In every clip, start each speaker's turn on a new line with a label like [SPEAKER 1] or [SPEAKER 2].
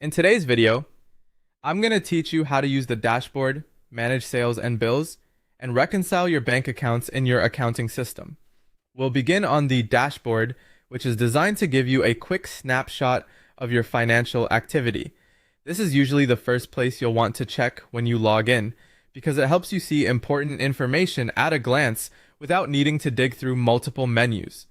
[SPEAKER 1] In today's video, I'm going to teach you how to use the dashboard, manage sales and bills, and reconcile your bank accounts in your accounting system. We'll begin on the dashboard, which is designed to give you a quick snapshot of your financial activity. This is usually the first place you'll want to check when you log in, because it helps you see important information at a glance without needing to dig through multiple menus.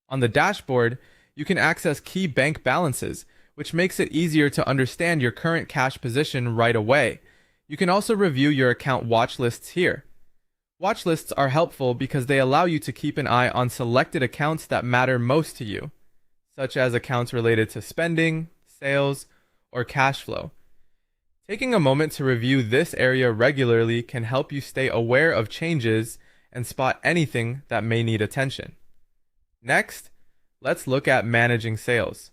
[SPEAKER 1] On the dashboard, you can access key bank balances, which makes it easier to understand your current cash position right away. You can also review your account watch lists here. Watch lists are helpful because they allow you to keep an eye on selected accounts that matter most to you, such as accounts related to spending, sales, or cash flow. Taking a moment to review this area regularly can help you stay aware of changes and spot anything that may need attention. Next, let's look at managing sales.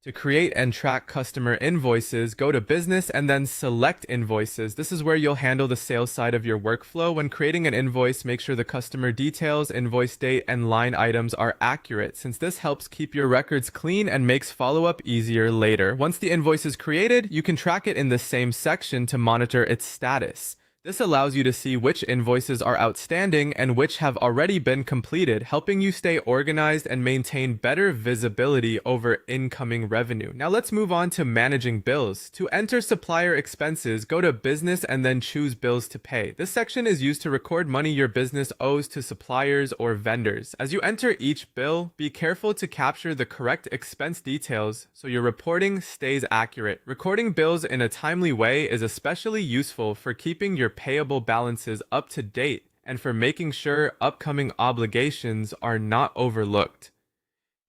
[SPEAKER 1] To create and track customer invoices, go to Business and then select Invoices. This is where you'll handle the sales side of your workflow. When creating an invoice, make sure the customer details, invoice date, and line items are accurate, since this helps keep your records clean and makes follow-up easier later. Once the invoice is created, you can track it in the same section to monitor its status. This allows you to see which invoices are outstanding and which have already been completed, helping you stay organized and maintain better visibility over incoming revenue. Now let's move on to managing bills. To enter supplier expenses, go to Business and then choose Bills to Pay. This section is used to record money your business owes to suppliers or vendors. As you enter each bill, be careful to capture the correct expense details so your reporting stays accurate. Recording bills in a timely way is especially useful for keeping your payable balances up to date and for making sure upcoming obligations are not overlooked.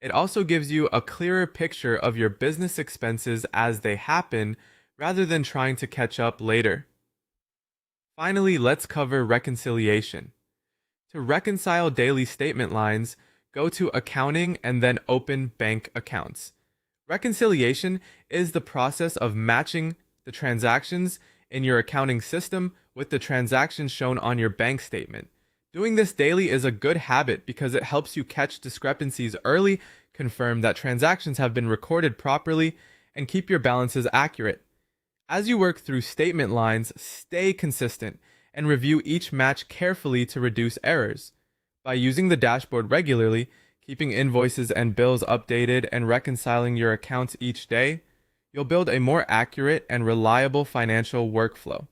[SPEAKER 1] It also gives you a clearer picture of your business expenses as they happen, rather than trying to catch up later. Finally, let's cover reconciliation. To reconcile daily statement lines, go to Accounting and then open Bank Accounts. Reconciliation is the process of matching the transactions in your accounting system with the transactions shown on your bank statement. Doing this daily is a good habit because it helps you catch discrepancies early, confirm that transactions have been recorded properly, and keep your balances accurate. As you work through statement lines, stay consistent and review each match carefully to reduce errors. By using the dashboard regularly, keeping invoices and bills updated, and reconciling your accounts each day, you'll build a more accurate and reliable financial workflow.